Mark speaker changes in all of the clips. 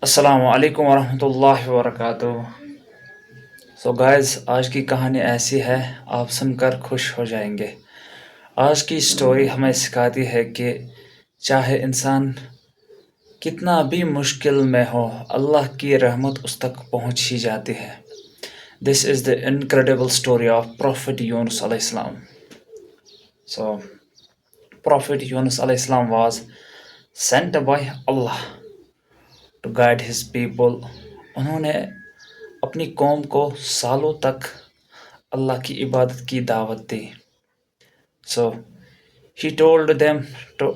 Speaker 1: السلام علیکم ورحمۃ اللہ وبرکاتہ. سو گائز، آج کی کہانی ایسی ہے، آپ سن کر خوش ہو جائیں گے. آج کی اسٹوری ہمیں سکھاتی ہے کہ چاہے انسان کتنا بھی مشکل میں ہو، اللہ کی رحمت اس تک پہنچ ہی جاتی ہے. This is the incredible story of prophet Yunus علیہ السلام. سو پروفٹ یونس علیہ السلام was sent by Allah to guide his people. انہوں نے اپنی قوم کو سالوں تک اللہ کی عبادت کی دعوت دی. So he told them to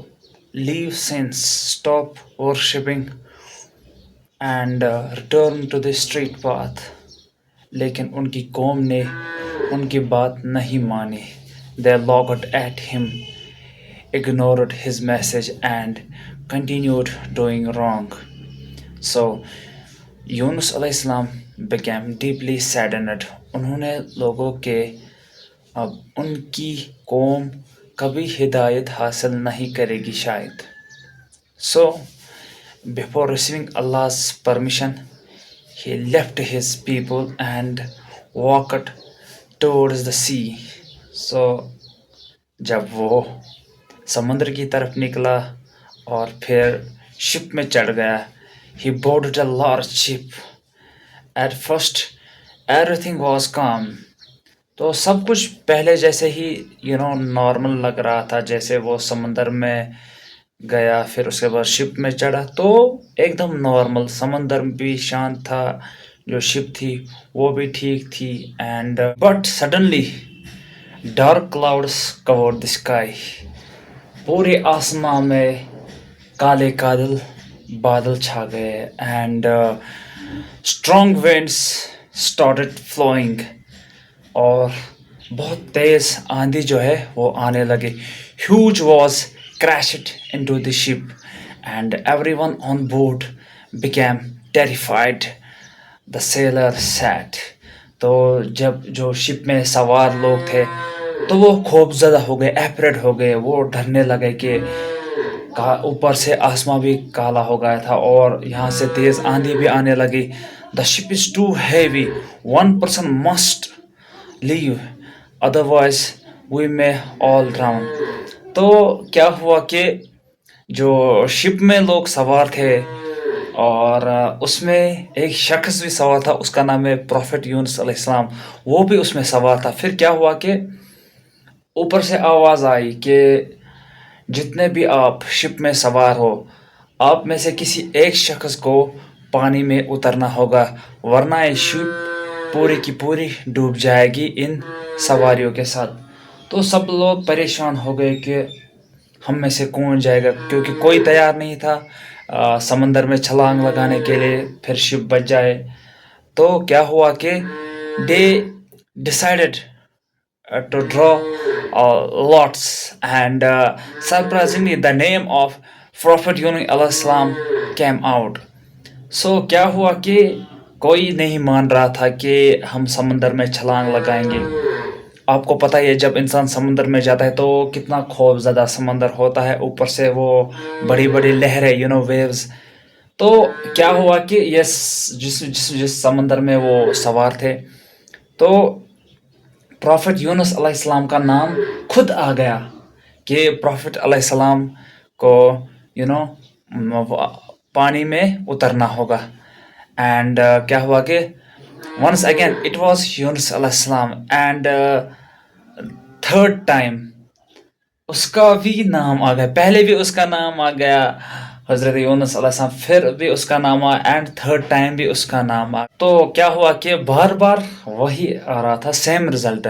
Speaker 1: leave sense, stop worshipping and return to the straight path. لیکن ان کی قوم نے ان کی بات نہیں مانی. دے لاگڈ ایٹ ہم، ignored his message and continued doing wrong. So یونس علیہ السلام became deeply saddened. انہوں نے لوگوں کے اب ان کی قوم کبھی ہدایت حاصل نہیں کرے گی شاید. So before receiving Allah's permission, he left his people and walked towards the sea. So جب وہ سمندر کی طرف نکلا اور پھر شپ میں چڑھ گیا. He boarded a large ship. At first everything was calm. تو سب کچھ پہلے جیسے ہی نارمل لگ رہا تھا. جیسے وہ سمندر میں گیا، پھر اس کے بعد شپ میں چڑھا تو ایک دم نارمل. سمندر بھی شانت تھا، جو شپ تھی وہ بھی ٹھیک تھی. And but suddenly dark clouds chord the sky. پورے آسمان میں کالے بادل چھا گئے. And strong winds started flowing, اور بہت تیز آندھی جو ہے وہ آنے لگے. Huge was crashed into the ship and everyone on board became terrified. The sailor said. تو جب جو شپ میں سوار لوگ تھے تو وہ خوف زدہ ہو گئے، ایفریڈ ہو گئے. وہ ڈرنے لگے کہ اوپر سے آسمان بھی کالا ہو گیا تھا اور یہاں سے تیز آندھی بھی آنے لگی. The ship is too heavy. One person must leave, otherwise we may all drown. تو کیا ہوا کہ جو شپ میں لوگ سوار تھے اور اس میں ایک شخص بھی سوار تھا، اس کا نام ہے پروفٹ یونس علیہ السلام. وہ بھی اس میں سوار تھا. پھر کیا ہوا کہ اوپر سے آواز آئی کہ جتنے بھی آپ شپ میں سوار ہو، آپ میں سے کسی ایک شخص کو پانی میں اترنا ہوگا، ورنہ یہ شپ پوری کی پوری ڈوب جائے گی ان سواریوں کے ساتھ. تو سب لوگ پریشان ہو گئے کہ ہم میں سے کون جائے گا، کیونکہ کوئی تیار نہیں تھا سمندر میں چھلانگ لگانے کے لیے پھر شپ بچ جائے. تو کیا ہوا کہ they decided to draw lots and surprisingly the name of Prophet Yunus علیہ السلام came out. So کیا ہوا کہ کوئی نہیں مان رہا تھا کہ ہم سمندر میں چھلانگ لگائیں گے. آپ کو پتہ ہے جب انسان سمندر میں جاتا ہے تو کتنا خوف زدہ سمندر ہوتا ہے، اوپر سے وہ بڑی بڑی لہریں ویوز. تو کیا ہوا کہ جس سمندر میں وہ سوار تھے تو پروفٹ یونس علیہ السلام کا نام خود آ گیا کہ پروفٹ علیہ السلام کو پانی میں اترنا ہوگا. اینڈ کیا ہوا کہ once again it was یونس علیہ السلام. اینڈ تھرڈ ٹائم اس کا بھی نام آ گیا. پہلے بھی اس کا نام آ گیا حضرت یونس علیہ السلام، پھر بھی اس کا نام آیا، اینڈ تھرڈ ٹائم بھی اس کا نام آیا. تو کیا ہوا کہ بار بار وہی آ رہا تھا، سیم رزلٹ.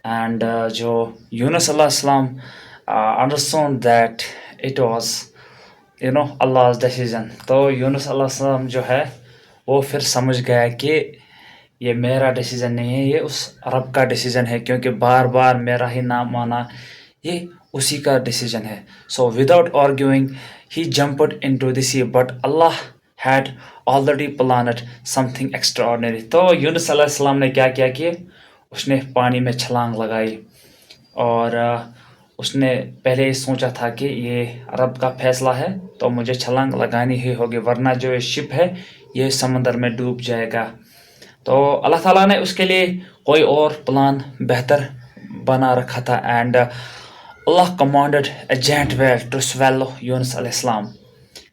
Speaker 1: اینڈ جو یونس علیہ السلام understand that it was Allah's decision. تو یونس علیہ السلام جو ہے وہ پھر سمجھ گیا کہ یہ میرا ڈیسیژن نہیں ہے، یہ اس رب کا ڈیسیژن ہے، کیونکہ بار بار میرا ہی نام آنا یہ اسی کا ڈیسیژن ہے. So without arguing he jumped into the sea, but Allah had already planned something extraordinary. تو یونس علیہ السلام نے کیا کیا کہ اس نے پانی میں چھلانگ لگائی اور اس نے پہلے سوچا تھا کہ یہ رب کا فیصلہ ہے تو مجھے چھلانگ لگانی ہی ہوگی، ورنہ جو یہ شپ ہے یہ سمندر میں ڈوب جائے گا۔ تو اللہ تعالیٰ نے اس کے لیے کوئی اور پلان بہتر بنا رکھا تھا، and Allah commanded a giant whale to swallow Yunus علیہ السلام۔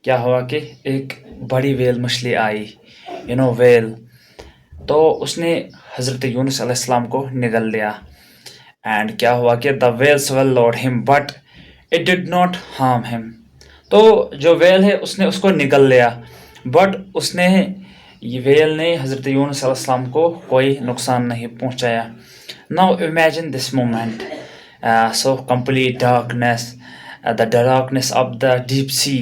Speaker 1: کیا ہوا کہ ایک بڑی ویل مچھلی آئی، ویل، تو اس نے حضرت یونس علیہ السلام کو نگل لیا، اینڈ کیا ہوا کہ the whale swallowed him but it did not harm him۔ تو جو ویل ہے اس نے اس کو نگل لیا، بٹ اس نے یہ ویل نے حضرت یونس علیہ السلام کو کوئی نقصان نہیں پہنچایا۔ Now imagine this moment, so complete darkness, the darkness of the deep sea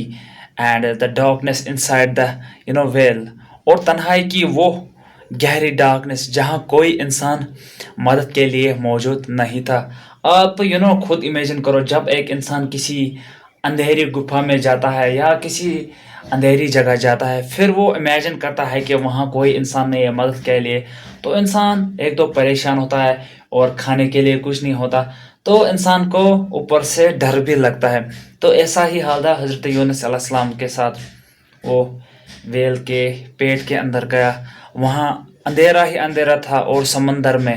Speaker 1: and the darkness inside the whale, اور تنہائی کی وہ گہری ڈارکنیس جہاں کوئی انسان مدد کے لیے موجود نہیں تھا۔ آپ خود امیجن کرو، جب ایک انسان کسی اندھیری گپھا میں جاتا ہے یا کسی اندھیری جگہ جاتا ہے، پھر وہ امیجن کرتا ہے کہ وہاں کوئی انسان نہیں ہے مدد کے لیے، تو انسان ایک تو پریشان ہوتا ہے اور کھانے کے لیے کچھ نہیں ہوتا، تو انسان کو اوپر سے ڈر بھی لگتا ہے۔ تو ایسا ہی حال تھا حضرت یونس علیہ السلام کے ساتھ۔ وہ ویل کے پیٹ کے اندر گیا، وہاں اندھیرا ہی اندھیرا تھا اور سمندر میں،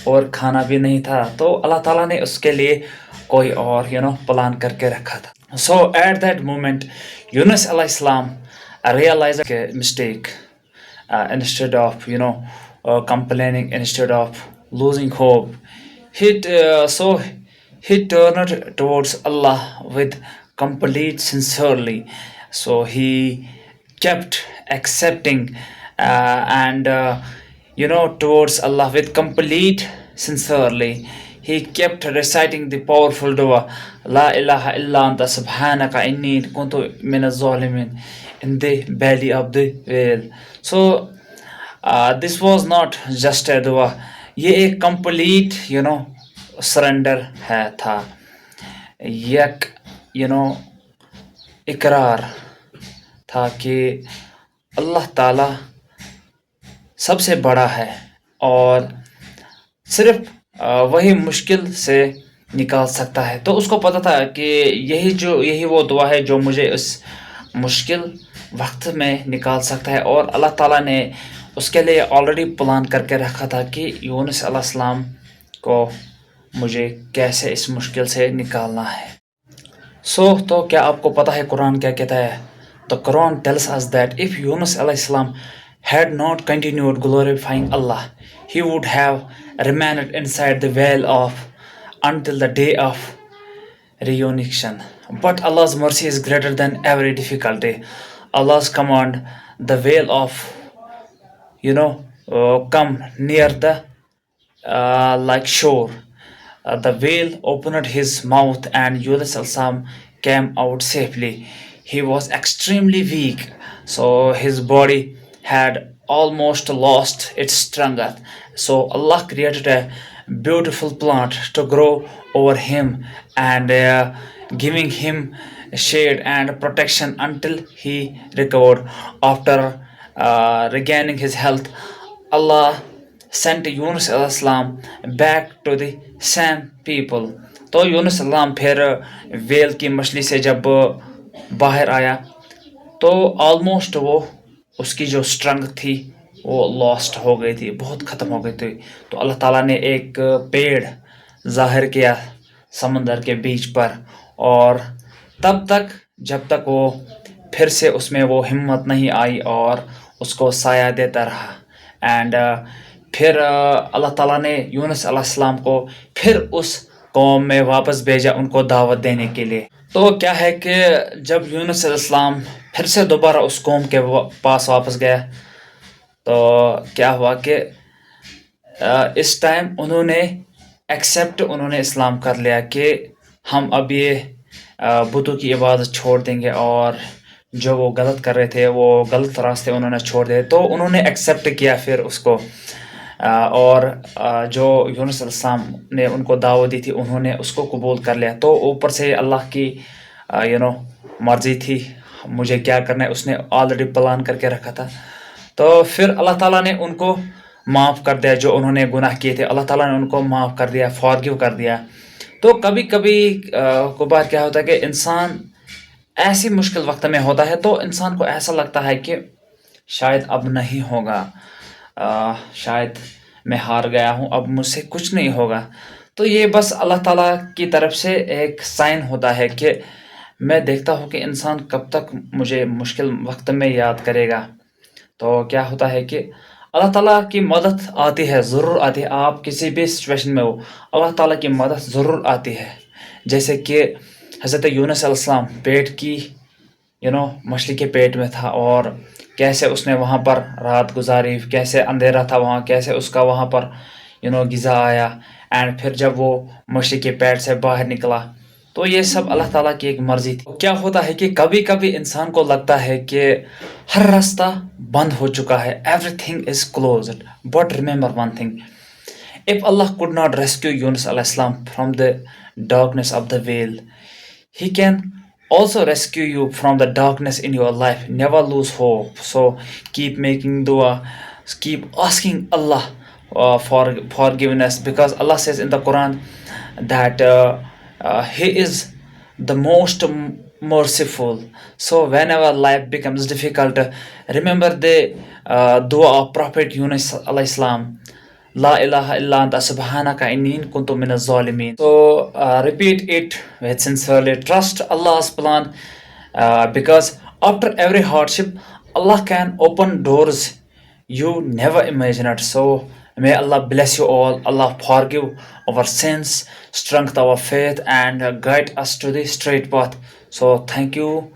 Speaker 1: اور کھانا بھی نہیں تھا، تو اللہ تعالیٰ نے اس کے لیے کوئی اور پلان کر کے رکھا تھا۔ So at that moment Yunus علیہ السلام realise mistake, instead of complaining, instead of losing hope, he turned towards Allah with complete sincerely. So he kept accepting and towards Allah with complete sincerely. He kept reciting the powerful dua, La ilaha illa anta subhanaka inni kuntu min az-zalimin, in the belly of the whale. So this was not just a dua, یہ ایک complete surrender تھا، یک اقرار تھا کہ اللہ تعالیٰ سب سے بڑا ہے، اور صرف وہی مشکل سے نکال سکتا ہے۔ تو اس کو پتہ تھا کہ یہی وہ دعا ہے جو مجھے اس مشکل وقت میں نکال سکتا ہے، اور اللہ تعالیٰ نے اس کے لیے آلریڈی پلان کر کے رکھا تھا کہ یونس علیہ السلام کو مجھے کیسے اس مشکل سے نکالنا ہے۔ تو کیا آپ کو پتہ ہے قرآن کیا کہتا ہے؟ تو قرآن tells us that if Yunus علیہ السلام had not continued glorifying Allah, he would have remained inside the whale until the day of reunification. But Allah's mercy is greater than every difficulty. Allah's command, the whale of come near the shore. The whale opened his mouth and Yunus al-Sam came out safely. He was extremely weak, so his body had almost lost its strength. So Allah created a beautiful plant to grow over him and giving him shade and protection until he recovered. After regaining his health, Allah sent Yunus علیہ السلام back to the same people. تو یونس علیہ السلام پھر well کی مچھلی سے جب باہر آیا تو آلموسٹ وہ اس کی جو اسٹرنگتھ تھی وہ لاسٹ ہو گئی تھی، بہت ختم ہو گئی تھی۔ تو اللہ تعالیٰ نے ایک پیڑ ظاہر کیا سمندر کے بیچ پر، اور تب تک جب تک وہ پھر سے اس میں وہ ہمت نہیں آئی اور اس کو سایہ دیتا رہا، اینڈ پھر اللہ تعالیٰ نے یونس علیہ السلام کو پھر اس قوم میں واپس بھیجا ان کو دعوت دینے کے لیے۔ تو کیا ہے کہ جب یونس علیہ السلام پھر سے دوبارہ اس قوم کے پاس واپس گیا تو کیا ہوا کہ اس ٹائم انہوں نے اسلام کر لیا کہ ہم اب یہ بتوں کی عبادت چھوڑ دیں گے، اور جو وہ غلط کر رہے تھے وہ غلط راستے انہوں نے چھوڑ دیے۔ تو انہوں نے ایکسیپٹ کیا پھر اس کو، اور جو یونس علیہ السلام نے ان کو دعوت دی تھی انہوں نے اس کو قبول کر لیا۔ تو اوپر سے اللہ کی مرضی تھی مجھے کیا کرنا ہے، اس نے آلریڈی پلان کر کے رکھا تھا۔ تو پھر اللہ تعالیٰ نے ان کو معاف کر دیا، جو انہوں نے گناہ کیے تھے اللہ تعالیٰ نے ان کو معاف کر دیا، فارگیو کر دیا۔ تو کبھی کبھی کو بار کیا ہوتا ہے کہ انسان ایسی مشکل وقت میں ہوتا ہے تو انسان کو ایسا لگتا ہے کہ شاید اب نہیں ہوگا، شاید میں ہار گیا ہوں، اب مجھ سے کچھ نہیں ہوگا. تو یہ بس اللہ تعالیٰ کی طرف سے ایک سائن ہوتا ہے کہ میں دیکھتا ہوں کہ انسان کب تک مجھے مشکل وقت میں یاد کرے گا. تو کیا ہوتا ہے کہ اللہ تعالیٰ کی مدد آتی ہے، ضرور آتی ہے. آپ کسی بھی سچویشن میں ہو، اللہ تعالیٰ کی مدد ضرور آتی ہے. جیسے کہ حضرت یونس علیہ السلام پیٹ کی مچھلی کے پیٹ میں تھا، اور کیسے اس نے وہاں پر رات گزاری، کیسے اندھیرا تھا وہاں، کیسے اس کا وہاں پر غذا آیا، اینڈ پھر جب وہ مچھلی کے پیٹ سے باہر نکلا. تو یہ سب اللہ تعالیٰ کی ایک مرضی تھی. کیا ہوتا ہے کہ کبھی کبھی انسان کو لگتا ہے کہ ہر راستہ بند ہو چکا ہے، every thing is closed. But remember one thing: if Allah could not rescue Yunus alayhi salam from the darkness of the whale, He can also rescue you from the darkness in your life. Never lose hope. So keep making dua, keep asking Allah for forgiveness, because Allah says in the Quran that He is the most merciful. So whenever life becomes difficult, remember the dua of Prophet Yunus alayhi salam: La ilaha illa anta subhanaka inni kuntu minaz zalimin. So repeat it with sincerely. Trust Allah's plan, because after every hardship, Allah can open doors you never imagined. So may Allah bless you all. Allah forgive our sins, strengthen our faith, and guide us to the straight path. So thank you.